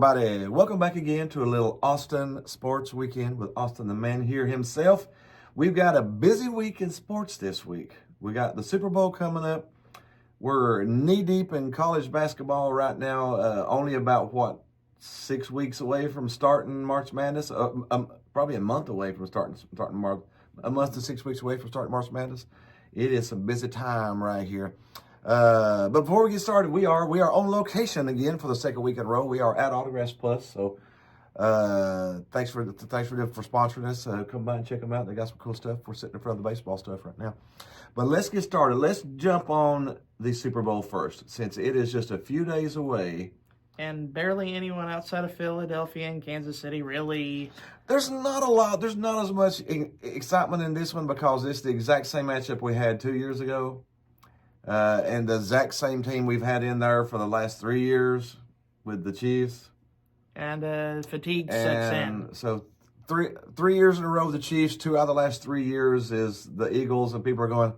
everybody. Welcome back again to a little Austin Sports Weekend with Austin the Man here himself. We've got a busy week in sports this week. We got the Super Bowl coming up. We're knee-deep in college basketball right now, only about, 6 weeks away from starting March Madness? Probably a month away from starting March, a month to 6 weeks away from starting March Madness. It is a busy time right here. But before we get started, we are on location again for the second week in a row. We are at Autographs Plus, so thanks for sponsoring us. Come by and check them out. They got some cool stuff. We're sitting in front of the baseball stuff right now. But let's get started. Let's jump on the Super Bowl first, since it is just a few days away. And barely anyone outside of Philadelphia and Kansas City really. There's not as much excitement in this one because it's the exact same matchup we had 2 years ago. And the exact same team we've had in there for the last 3 years with the Chiefs. And fatigue sets in. So three years in a row, the Chiefs. 2 out of the last 3 years is the Eagles, and people are going,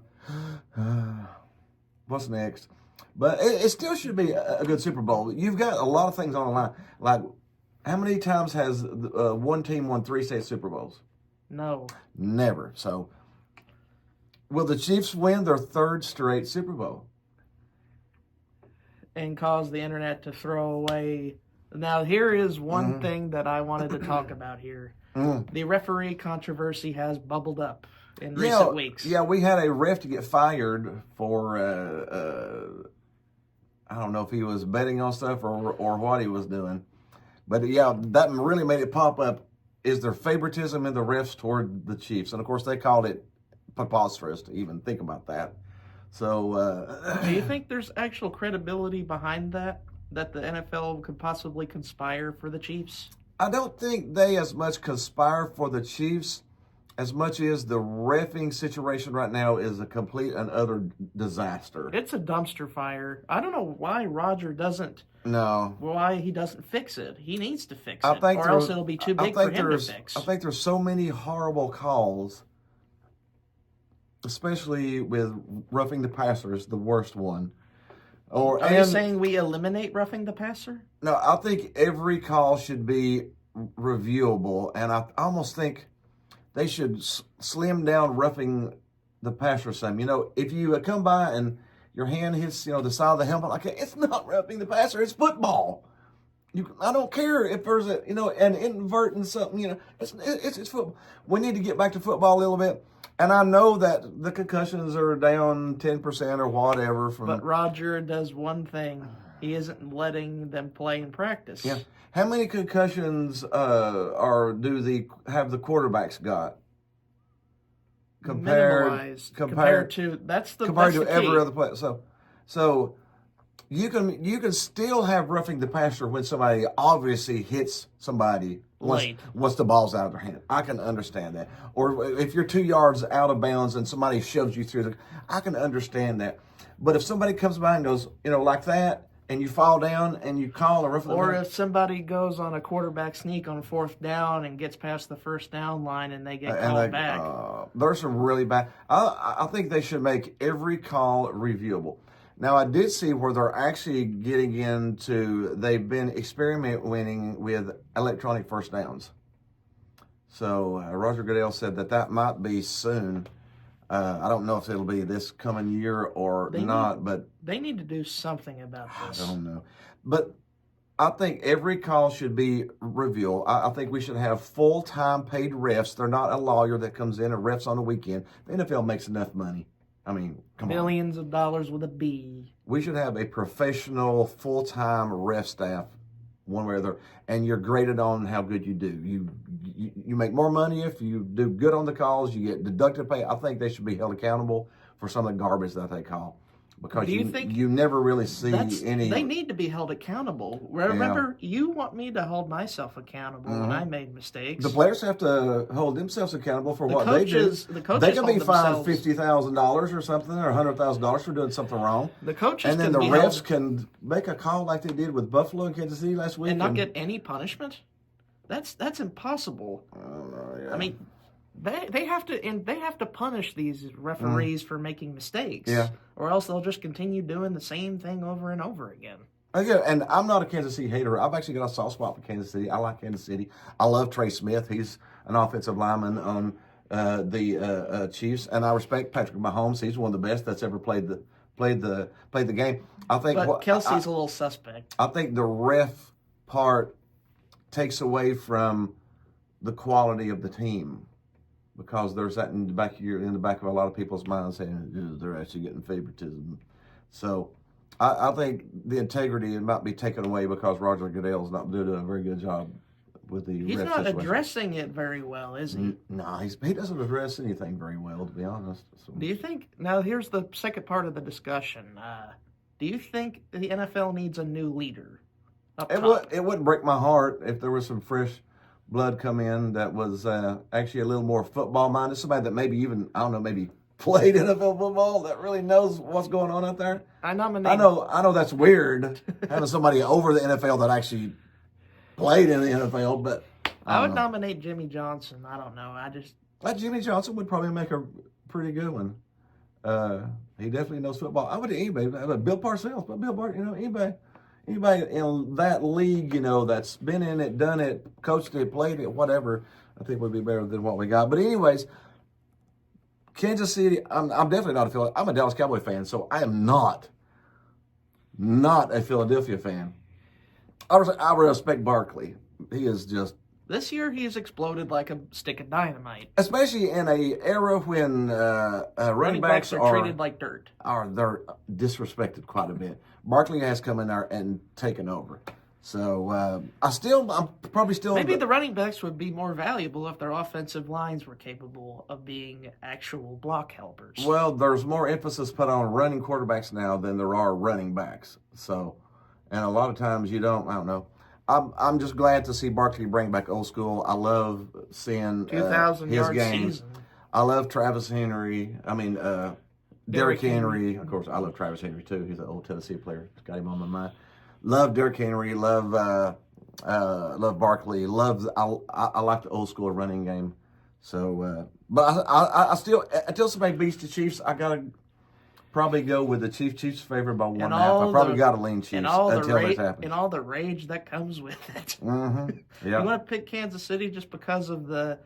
what's next? But it still should be a good Super Bowl. You've got a lot of things on the line. Like, how many times has one team won 3 state Super Bowls? No. Never. So, will the Chiefs win their 3rd straight Super Bowl? And cause the internet to throw away. Now, here is one thing that I wanted to talk about here. The referee controversy has bubbled up in recent weeks. Yeah, we had a ref to get fired for, I don't know if he was betting on stuff or what he was doing. But, yeah, that really made it pop up. Is there favoritism in the refs toward the Chiefs? And, of course, they called it preposterous to even think about that. So, do you think there's actual credibility behind that the NFL could possibly conspire for the Chiefs? I don't think they as much conspire for the Chiefs as much as the reffing situation right now is a complete and utter disaster. It's a dumpster fire. I don't know why Roger doesn't. No. Why he doesn't fix it. He needs to fix it, or else it'll be too big for him to fix. I think there's so many horrible calls, especially with roughing the passer is the worst one. Are you saying we eliminate roughing the passer? No, I think every call should be reviewable, and I almost think they should slim down roughing the passer some. You know, if you come by and your hand hits, the side of the helmet, like, it's not roughing the passer, it's football. I don't care if there's an invert and something, it's football. We need to get back to football a little bit. And I know that the concussions are down 10% or whatever. But Roger does one thing. He isn't letting them play in practice. Yeah. How many concussions have the quarterbacks got? Compared to every other player. So you can still have roughing the passer when somebody obviously hits somebody once the ball's out of their hand. I can understand that. Or if you're 2 yards out of bounds and somebody shoves you through I can understand that. But if somebody comes by and goes, like that, and you fall down and you call a roughing the passer. Or if somebody goes on a quarterback sneak on 4th down and gets past the 1st down line and they get called back. There's some really bad. I think they should make every call reviewable. Now, I did see where they're actually getting into, they've been experimenting with electronic first downs. So, Roger Goodell said that might be soon. I don't know if it'll be this coming year or not, but they need to do something about this. I don't know. But I think every call should be reviewed. I think we should have full-time paid refs. They're not a lawyer that comes in and refs on the weekend. The NFL makes enough money. I mean, come on. Billions of dollars with a B. We should have a professional, full-time ref staff, one way or the other, and you're graded on how good you do. You make more money if you do good on the calls. You get deducted pay. I think they should be held accountable for some of the garbage that they call. Because you never really see any. They need to be held accountable. Remember, you want me to hold myself accountable when I made mistakes. The players have to hold themselves accountable for what they do. They can be fined $50,000 or something, or $100,000 for doing something wrong. The coaches and then the refs can make a call like they did with Buffalo and Kansas City last week and not get any punishment. That's impossible. Yeah. I mean, they have to punish these referees for making mistakes. Yeah. Or else they'll just continue doing the same thing over and over again. Okay, and I'm not a Kansas City hater. I've actually got a soft spot for Kansas City. I like Kansas City. I love Trey Smith. He's an offensive lineman on the Chiefs, and I respect Patrick Mahomes. He's one of the best that's ever played the game. I think, but Kelsey's a little suspect. I think the ref part takes away from the quality of the team, because there's that in the back of a lot of people's minds saying they're actually getting favoritism. So I think the integrity might be taken away because Roger Goodell's not doing a very good job with the He's ref not situation. addressing it very well, is he? No, he doesn't address anything very well, to be honest. So. Do you think, now here's the second part of the discussion. Do you think the NFL needs a new leader up top? It wouldn't break my heart if there was some fresh blood come in that was actually a little more football minded. Somebody that maybe even, I don't know, maybe played NFL football that really knows what's going on out there. I know that's weird having somebody over the NFL that actually played in the NFL, but I would nominate Jimmy Johnson. I don't know. Jimmy Johnson would probably make a pretty good one. He definitely knows football. I would anybody, Bill Parcells, but anybody in that league, that's been in it, done it, coached it, played it, whatever, I think would be better than what we got. But anyways, Kansas City, I'm definitely not a Philadelphia. I'm a Dallas Cowboy fan, so I am not a Philadelphia fan. I respect Barkley. He is just... This year, he's exploded like a stick of dynamite. Especially in a era when running backs are treated like dirt. They're disrespected quite a bit. Barkley has come in there and taken over. So I'm probably still... Maybe the running backs would be more valuable if their offensive lines were capable of being actual block helpers. Well, there's more emphasis put on running quarterbacks now than there are running backs. So, and a lot of times I don't know. I'm just glad to see Barkley bring back old school. I love seeing 2,000 his yard games. Season. I love Travis Henry. Derrick Henry. Of course, I love Travis Henry too. He's an old Tennessee player. Got him on my mind. Love Derrick Henry. Love Barkley. I like the old school running game. So, but I still, until somebody beats the Chiefs, I gotta probably go with the Chiefs favored by 1.5. I probably got to lean Chiefs until that happens. And all the rage that comes with it. Mm-hmm. Yeah. You want to pick Kansas City just because of the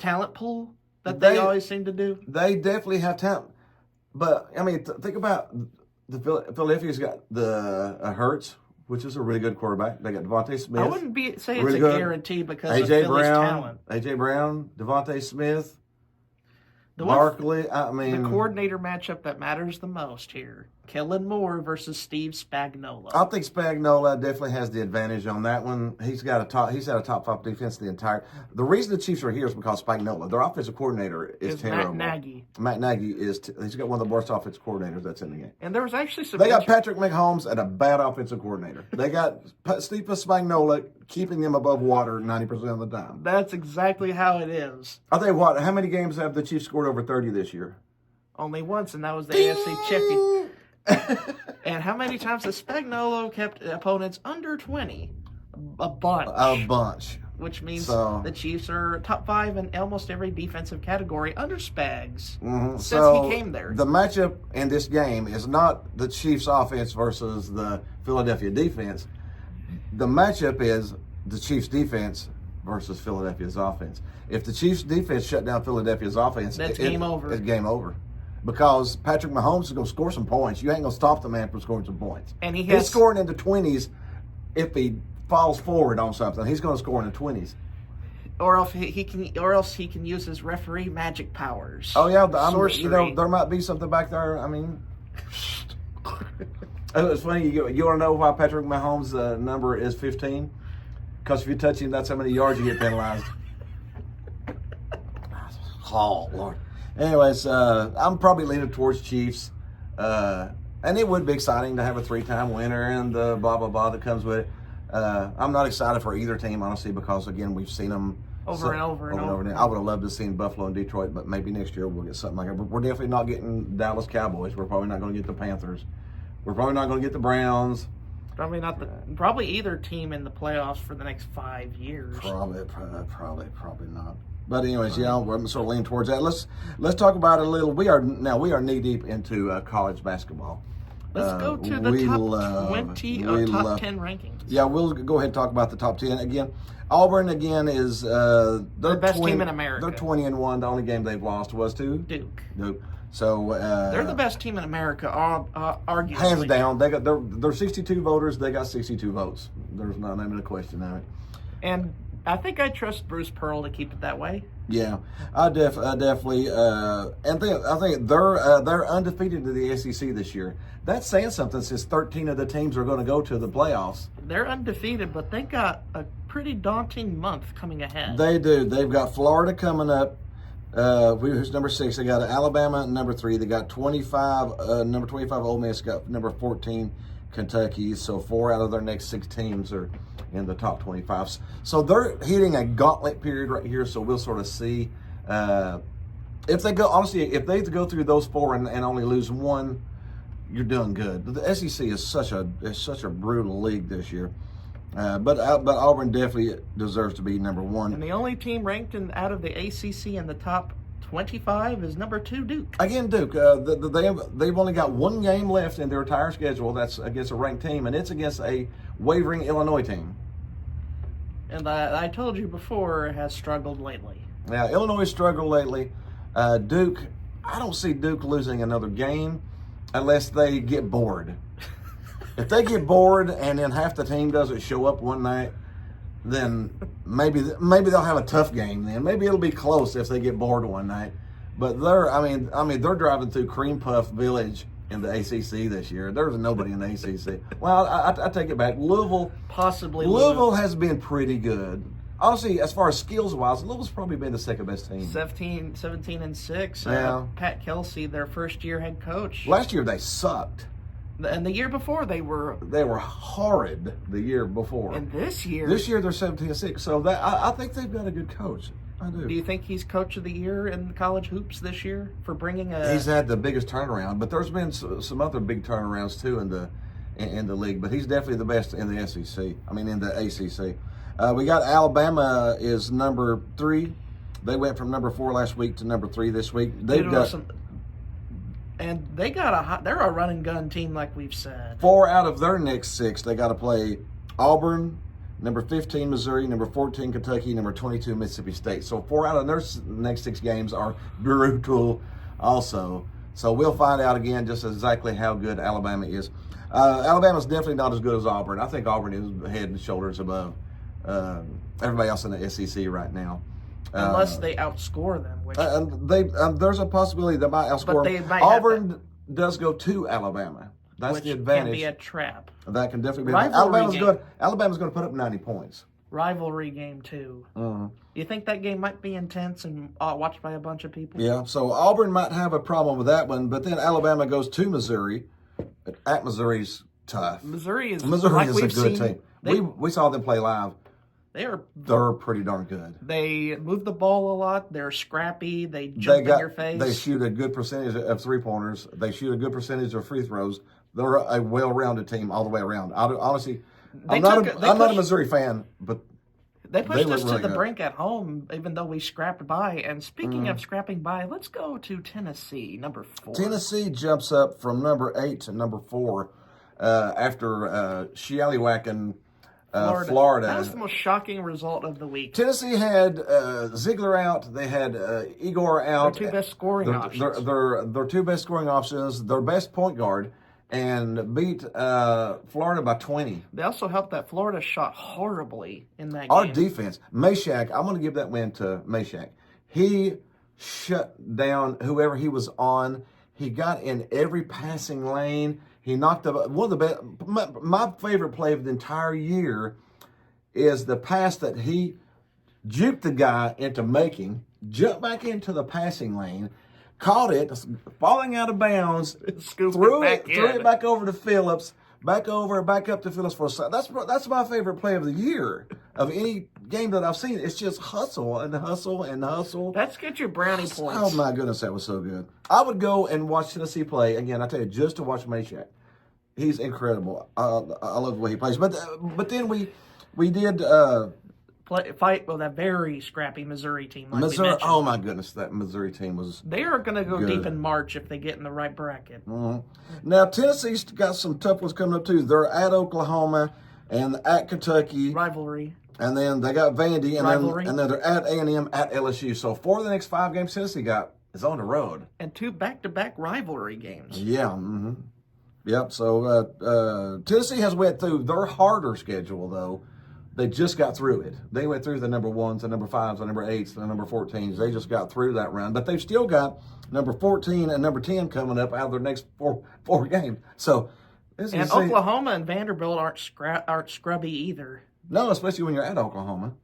talent pool that they always seem to do? They definitely have talent. But, think about the Philadelphia's got the Hurts, which is a really good quarterback. They got Devontae Smith. I wouldn't say it's a guarantee because of Philly's talent. A.J. Brown, Devontae Smith, Barkley, the coordinator matchup that matters the most here: Kellen Moore versus Steve Spagnuolo. I think Spagnuolo definitely has the advantage on that one. He's had a top 5 defense the entire. The reason the Chiefs are here is because Spagnuolo, their offensive coordinator, is terrible. Matt Nagy he's got one of the worst offensive coordinators that's in the game. And there was actually some. They got Patrick Mahomes and a bad offensive coordinator. They got Steve Spagnuolo keeping them above water 90% of the time. That's exactly how it is. I'll tell you what. How many games have the Chiefs scored over 30 this year? Only once, and that was the AFC Champion. And how many times has Spagnuolo kept opponents under 20? A bunch. Which means the Chiefs are top 5 in almost every defensive category under Spags since he came there. The matchup in this game is not the Chiefs' offense versus the Philadelphia defense. The matchup is the Chiefs' defense versus Philadelphia's offense. If the Chiefs' defense shut down Philadelphia's offense, that's game over. It's game over. Because Patrick Mahomes is going to score some points. You ain't going to stop the man from scoring some points. And he's scoring in the 20s if he falls forward on something. He's going to score in the 20s. Or else he can use his referee magic powers. Oh yeah, there might be something back there. It's funny. You want to know why Patrick Mahomes' number is 15? Because if you touch him, that's how many yards you get penalized. Oh Lord. Anyways, I'm probably leaning towards Chiefs, and it would be exciting to have a 3-time winner and the blah blah blah that comes with it. I'm not excited for either team, honestly, because again we've seen them over and over. I would have loved to have seen Buffalo and Detroit, but maybe next year we'll get something like that. But we're definitely not getting Dallas Cowboys. We're probably not going to get the Panthers. We're probably not going to get the Browns. Probably either team in the playoffs for the next 5 years. Probably not. But anyways, we're sort of leaning towards that. Let's talk about it a little. We are knee deep into college basketball. Let's go to the top 20 or top 10 rankings. Yeah, we'll go ahead and talk about the top 10 again. Auburn again is the best team in America. They're 20-1. The only game they've lost was to Duke. So they're the best team in America, arguably. Hands down. They're 62 voters. They got 62 votes. There's not even a question on it. And I think I trust Bruce Pearl to keep it that way. Yeah, I definitely. I think they're undefeated in the SEC this year. That's saying something since 13 of the teams are going to go to the playoffs. They're undefeated, but they got a pretty daunting month coming ahead. They do. They've got Florida coming up. Who's number 6? They got Alabama at number 3. They got 25. Number 25 Ole Miss got number 14 Kentucky. So 4 out of their next 6 teams are in the top 25. So they're hitting a gauntlet period right here. So we'll sort of see if they go. Honestly, if they go through those 4 and only lose 1, you're doing good. The SEC is such a brutal league this year. But Auburn definitely deserves to be number 1. And the only team ranked out of the ACC in the top 25 is number 2, Duke. Again, Duke. They've only got 1 game left in their entire schedule. That's against a ranked team, and it's against a wavering Illinois team. And I told you before, has struggled lately. Yeah, Illinois struggled lately. Duke, I don't see Duke losing another game unless they get bored. If they get bored and then half the team doesn't show up one night, then maybe they'll have a tough game. Then maybe it'll be close if they get bored one night. But they're driving through Cream Puff Village in the ACC this year. There's nobody in the ACC. Well, I take it back. Louisville has been pretty good. Honestly, as far as skills wise, Louisville's probably been the second best team. 17-6. Yeah. Pat Kelsey, their first year head coach. Last year they sucked. And the year before they were horrid. The year before. And this year they're 17-6. So I think they've got a good coach. I do. Do you think he's coach of the year in college hoops this year for bringing a? He's had the biggest turnaround, but there's been some other big turnarounds too in the league. But he's definitely the best in the SEC. I mean in the ACC. We got Alabama is number 3. They went from number 4 last week to number 3 this week. And they're a run and gun team, like we've said. 4 out of their next 6, they got to play Auburn, number 15 Missouri, number 14 Kentucky, number 22 Mississippi State. So 4 out of their next 6 games are brutal also. So we'll find out again just exactly how good Alabama is. Alabama's definitely not as good as Auburn. I think Auburn is head and shoulders above everybody else in the SEC right now. Unless they outscore them. Which there's a possibility they might outscore them. Auburn does go to Alabama. That's the advantage. Can be a trap. That can definitely be. Alabama's going to put up 90 points. Rivalry game, too. You think that game might be intense and watched by a bunch of people? Yeah, so Auburn might have a problem with that one, but then Alabama goes to Missouri. At Missouri's tough. Missouri is a good team. We saw them play live. They're pretty darn good. They move the ball a lot. They're scrappy. They jump in your face. They shoot a good percentage of 3-pointers. They shoot a good percentage of free throws. They're a well-rounded team all the way around. Honestly, I'm not a Missouri fan, but they pushed us to the brink at home, even though we scrapped by. And speaking of scrapping by, let's go to Tennessee, number 4. Tennessee jumps up from number 8 to number 4 after Shiallywacking Florida. That was the most shocking result of the week. Tennessee had Ziegler out. They had Igor out. Their 2 best scoring options. Their 2 best scoring options. Their best point guard. And beat Florida by 20. They also helped that Florida shot horribly in that game. Our defense, Meshack, I'm going to give that win to Meshack. He shut down whoever he was on. He got in every passing lane. He knocked up one of the best. My favorite play of the entire year is the pass that he juked the guy into making, jumped back into the passing lane, caught it, falling out of bounds, threw it back over to Phillips, back up to Phillips for a second. That's my favorite play of the year of any game that I've seen. It's just hustle and hustle and hustle. Let's get your brownie points. Oh my goodness, that was so good. I would go and watch Tennessee play again. I tell you, just to watch Meshack. He's incredible. I love the way he plays. But then we did fight with a very scrappy Missouri team. Like Missouri, oh my goodness, that Missouri team was. They are going to go good. Deep in March if they get in the right bracket. Mm-hmm. Now Tennessee's got some tough ones coming up too. They're at Oklahoma and at Kentucky. Rivalry. And then they got Vandy, and then they're at A&M, at LSU. So 4 of the next 5 games Tennessee got is on the road. And 2 back-to-back rivalry games. Yeah. Mm-hmm. Yep. So Tennessee has went through their harder schedule, though. They just got through it. They went through the number 1s, the number 5s, the number 8s, the number 14s. They just got through that round. But they've still got number 14 and number 10 coming up out of their next four games. So, and Oklahoma and Vanderbilt aren't scrubby either. No, especially when you're at Oklahoma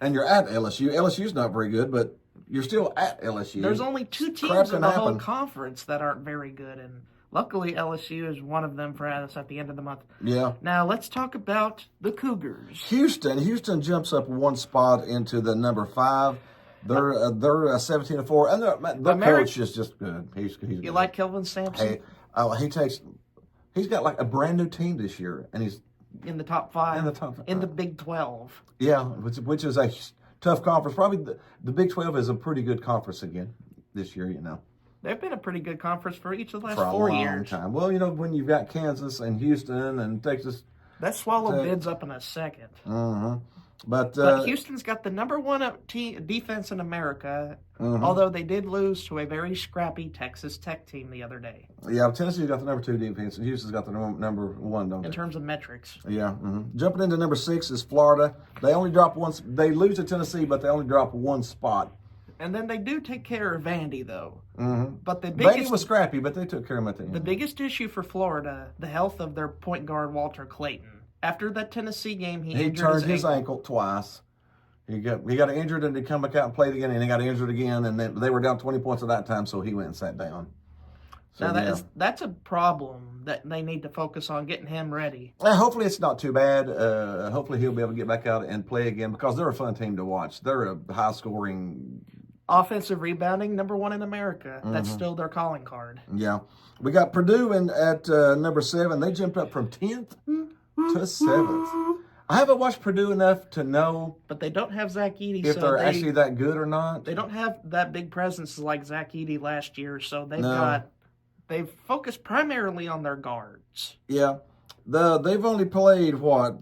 and you're at LSU. LSU's not very good, but you're still at LSU. There's only 2 teams in the whole conference that aren't very good, and luckily LSU is one of them for us at the end of the month. Yeah. Now let's talk about the Cougars. Houston jumps up 1 spot into the number 5. They're 17-4, and their coach is just good. He's you good. Like Kelvin Sampson? He's got like a brand new team this year, and he's in the top 5. In the Big 12. Yeah, which is a tough conference. Probably the Big 12 is a pretty good conference again this year, They've been a pretty good conference for each of the last 4 years. For a long time. Well, when you've got Kansas and Houston and Texas. That swallowed bids up in a second. Mm-hmm. But Houston's got the number 1 defense in America, although they did lose to a very scrappy Texas Tech team the other day. Yeah, Tennessee's got the number 2 defense, and Houston's got the number 1, don't they? In terms of metrics. Yeah. Mm-hmm. Jumping into number 6 is Florida. They only drop once. They lose to Tennessee, but they only drop 1 spot. And then they do take care of Vandy, though. Mm-hmm. But the biggest, Vandy was scrappy, but they took care of him at the end. The biggest issue for Florida, the health of their point guard, Walter Clayton. After that Tennessee game, he turned his ankle twice. He got injured and he come back out and played again, and he got injured again, and then they were down 20 points at that time, so he went and sat down. So now that's a problem that they need to focus on, getting him ready. Hopefully it's not too bad. Hopefully he'll be able to get back out and play again, because they're a fun team to watch. They're a high-scoring... Offensive rebounding, number 1 in America. Mm-hmm. That's still their calling card. Yeah. We got Purdue at number 7. They jumped up from 10th to 7th. I haven't watched Purdue enough to know. But they don't have Zach Edey. If they're actually that good or not. They don't have that big presence like Zach Edey last year, so they've focused primarily on their guards. Yeah. They've only played what?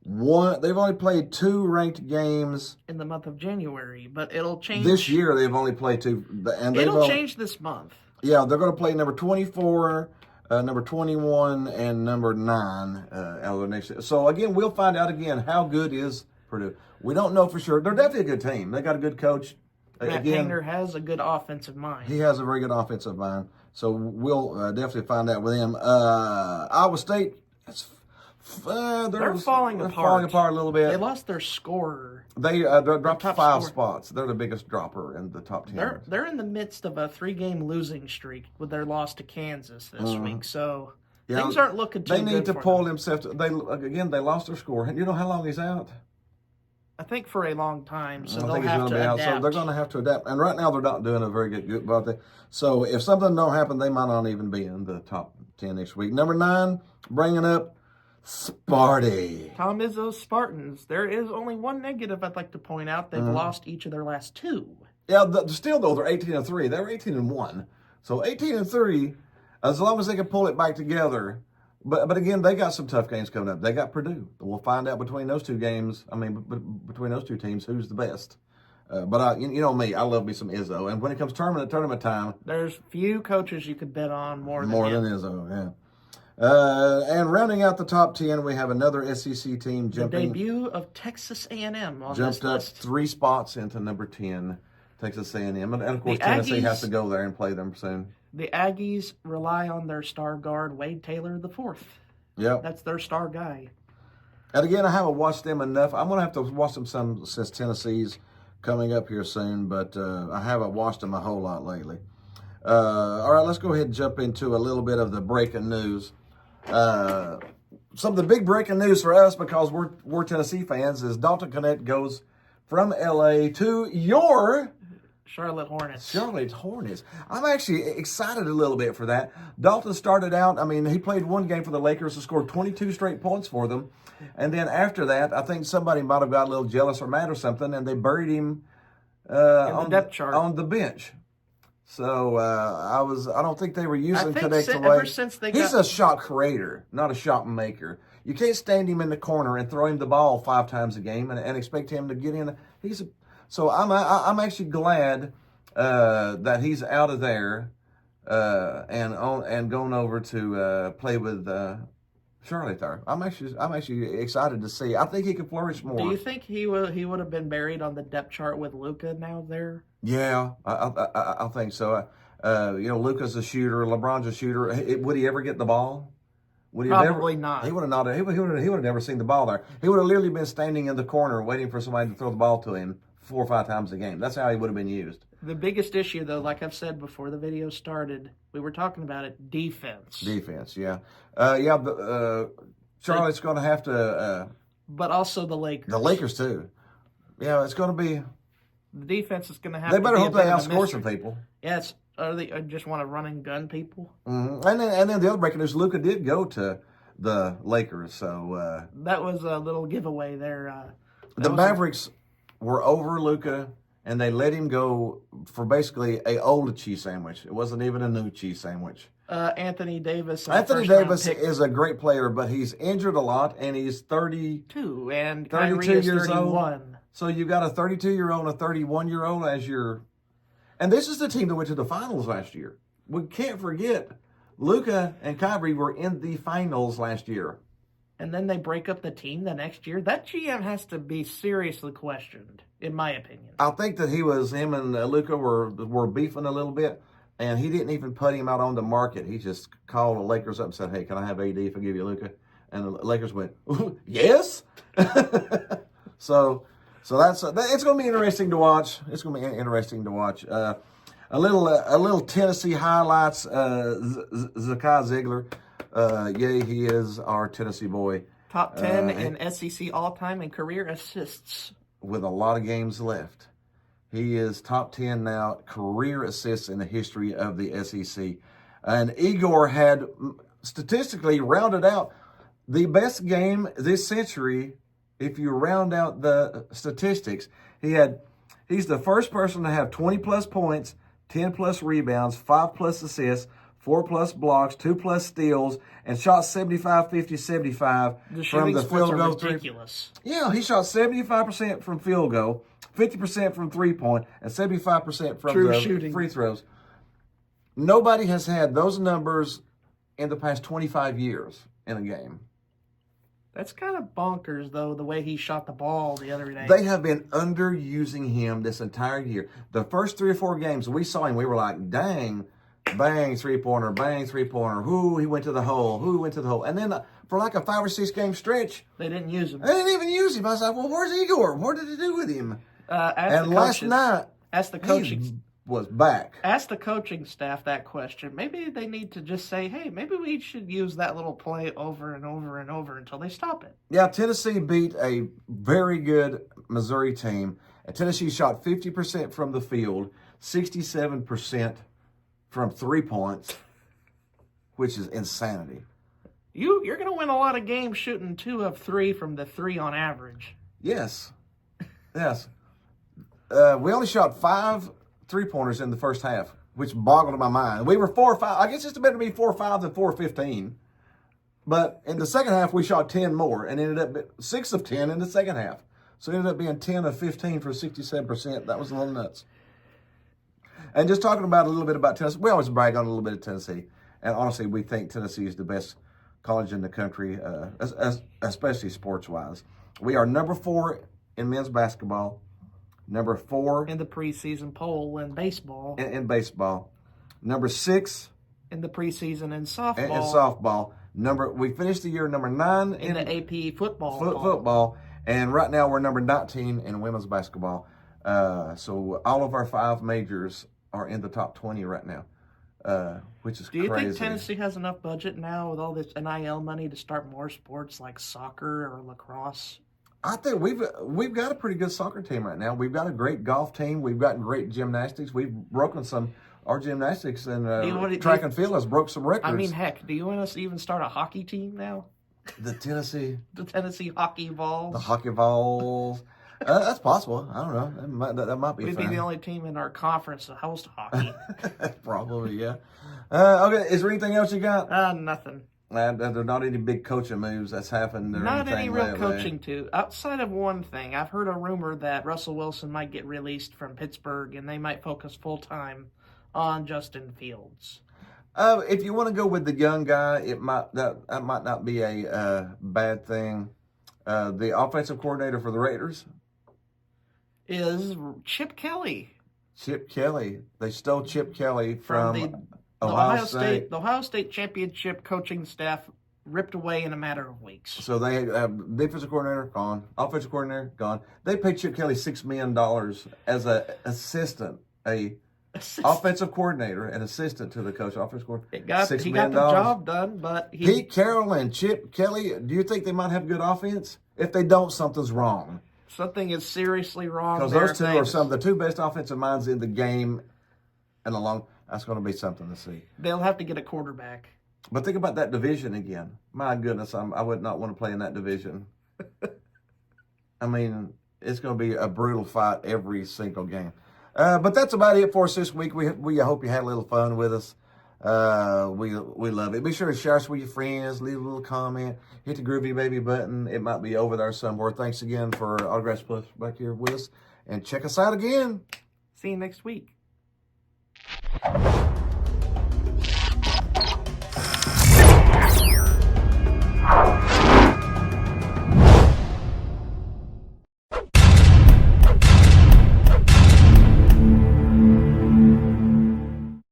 They've only played 2 ranked games in the month of January, but it'll change. This year they've only played 2, and it'll change this month. Yeah, they're going to play number 24, number 21, and number 9 out of the next year. So again, we'll find out again how good is Purdue. We don't know for sure. They're definitely a good team. They got a good coach. Matt Painter has a good offensive mind. He has a very good offensive mind. So we'll definitely find out with him. Iowa State. They're falling apart. Falling apart a little bit. They lost their scorer. They dropped 5 spots. They're the biggest dropper in the top 10. They're in the midst of a 3-game losing streak with their loss to Kansas this week. So things aren't looking too good. They need to pull themselves. They lost their score. And you know how long he's out? I think for a long time. So they'll have to adapt. So they're going to have to adapt. And right now they're not doing a very good about that. So if something don't happen, they might not even be in the top 10 next week. Number 9, bringing up Sparty. Tom Izzo's Spartans. There is only one negative I'd like to point out. They've lost each of their last 2. Yeah, still though, they're 18-3. They were 18-1. So 18-3, as long as they can pull it back together. But again, they got some tough games coming up. They got Purdue. We'll find out between those 2 games. I mean, between those 2 teams, who's the best. But you know me, I love me some Izzo. And when it comes tournament time, there's few coaches you could bet on more than Izzo. Yeah. And rounding out the top 10, we have another SEC team jumping. The debut of Texas A&M on jumped this list. Up 3 spots into number 10, Texas A&M. And of course, Tennessee has to go there and play them soon. The Aggies rely on their star guard, Wade Taylor IV. Yep. That's their star guy. And again, I haven't watched them enough. I'm going to have to watch them some since Tennessee's coming up here soon, but I haven't watched them a whole lot lately. All right, let's go ahead and jump into a little bit of the breaking news. Some of the big breaking news for us, because we're Tennessee fans, is Dalton Knecht goes from LA to your Charlotte Hornets. Charlotte Hornets. I'm actually excited a little bit for that. Dalton started out, he played one game for the Lakers and scored 22 straight points for them. And then after that, I think somebody might have got a little jealous or mad or something, and they buried him on the depth chart on the bench. So I don't think they were using Connect ever since He's a shot creator, not a shot maker. You can't stand him in the corner and throw him the ball 5 times a game and expect him to get in. So I'm actually glad that he's out of there and going over to play with Charlotte there. I'm actually excited to see. I think he could flourish more. Do you think he would have been buried on the depth chart with Luka now there? Yeah, I think so. Luka's a shooter. LeBron's a shooter. Would he ever get the ball? Probably not. He would have not. He would have never seen the ball there. He would have literally been standing in the corner waiting for somebody to throw the ball to him 4 or 5 times a game. That's how he would have been used. The biggest issue, though, like I've said before the video started, we were talking about it, defense. Defense, yeah. Charlotte's going to have to... but also the Lakers. The Lakers, too. Yeah, it's going to be... The defense is going to have to be They better hope they outscore some people. Yeah, they just want to run and gun people. Mm-hmm. And then the other breaking news, Luka did go to the Lakers, so... that was a little giveaway there. The Mavericks were over Luka, and they let him go for basically an old cheese sandwich. It wasn't even a new cheese sandwich. Anthony Davis. Anthony Davis is a great player, but he's injured a lot, and he's 32 and Kyrie is 31. Old. So you got a 32-year-old and a 31-year-old as your... And this is the team that went to the finals last year. We can't forget, Luka and Kyrie were in the finals last year. And then they break up the team the next year. That GM has to be seriously questioned, in my opinion. I think that him and Luka were beefing a little bit, and he didn't even put him out on the market. He just called the Lakers up and said, "Hey, can I have AD if I give you Luka?" And the Lakers went, "Yes." So it's going to be interesting to watch. It's going to be interesting to watch. A little Tennessee highlights. Zakai Ziegler. He is our Tennessee boy. Top 10 in SEC all-time in career assists. With a lot of games left. He is top 10 now, career assists in the history of the SEC. And Igor had statistically rounded out the best game this century. If you round out the statistics, he's the first person to have 20-plus points, 10-plus rebounds, 5-plus assists, 4-plus blocks, 2-plus steals, and shot 75, 50, 75 from the field goal. Ridiculous. Yeah, he shot 75% from field goal, 50% from three-point, and 75% from the shooting. Free throws. Nobody has had those numbers in the past 25 years in a game. That's kind of bonkers, though, the way he shot the ball the other day. They have been underusing him this entire year. The first 3 or 4 games we saw him, we were like, dang, bang, three-pointer, bang, three-pointer. Whoo, he went to the hole. Who went to the hole? And then for like a 5 or 6 game stretch, they didn't use him. They didn't even use him. I was like, well, where's Igor? What did he do with him? Last night, he was back. Ask the coaching staff that question. Maybe they need to just say, hey, maybe we should use that little play over and over and over until they stop it. Yeah, Tennessee beat a very good Missouri team. And Tennessee shot 50% from the field, 67% from 3 points, which is insanity. You're going to win a lot of games shooting 2 of 3 from the 3 on average. Yes. We only shot 5 3-pointers in the first half, which boggled my mind. We were 4 or 5. I guess it's better to be 4 or 5 than 4 or 15. But in the second half, we shot 10 more and ended up 6 of 10 in the second half. So it ended up being 10 of 15 for 67%. That was a little nuts. And just talking about a little bit about Tennessee, we always brag on a little bit of Tennessee. And honestly, we think Tennessee is the best college in the country, especially sports-wise. We are number 4 in men's basketball. Number 4 in the preseason poll in baseball. In baseball. Number 6 in the preseason in softball. In softball. We finished the year number 9 in the AP football. Football. And right now we're number 19 in women's basketball. So all of our 5 majors are in the top 20 right now, which is crazy. Do you think Tennessee has enough budget now with all this NIL money to start more sports like soccer or lacrosse? I think we've got a pretty good soccer team right now. We've got a great golf team. We've got great gymnastics. We've broken our gymnastics and track and field has broke some records. I mean, heck, do you want us to even start a hockey team now? The Tennessee hockey Vols. The hockey Vols. That's possible. I don't know. That might be. We'd fun. be the only team in our conference to host hockey. Probably, yeah. Okay, is there anything else you got? Nothing. There are not any big coaching moves that's happened. Or not any real lately. coaching too. Outside of one thing, I've heard a rumor that Russell Wilson might get released from Pittsburgh, and they might focus full time on Justin Fields. If you want to go with the young guy, that might not be a bad thing. The offensive coordinator for the Raiders is Chip Kelly. Chip Kelly. They stole Chip Kelly from the Ohio State. The Ohio State championship coaching staff ripped away in a matter of weeks. So they have defensive coordinator gone, offensive coordinator gone. They paid Chip Kelly $6 million as an assistant, offensive coordinator, an assistant to the coach, offensive coordinator. He got the job done, but Pete Carroll and Chip Kelly. Do you think they might have good offense? If they don't, something's wrong. Something is seriously wrong. Because those two are some of the two best offensive minds in the game, and that's going to be something to see. They'll have to get a quarterback. But think about that division again. My goodness, I would not want to play in that division. I mean, it's going to be a brutal fight every single game. But that's about it for us this week. We hope you had a little fun with us. We love it. Be sure to share us with your friends. Leave a little comment. Hit the Groovy Baby button. It might be over there somewhere. Thanks again for Autographs Plus back here with us. And check us out again. See you next week.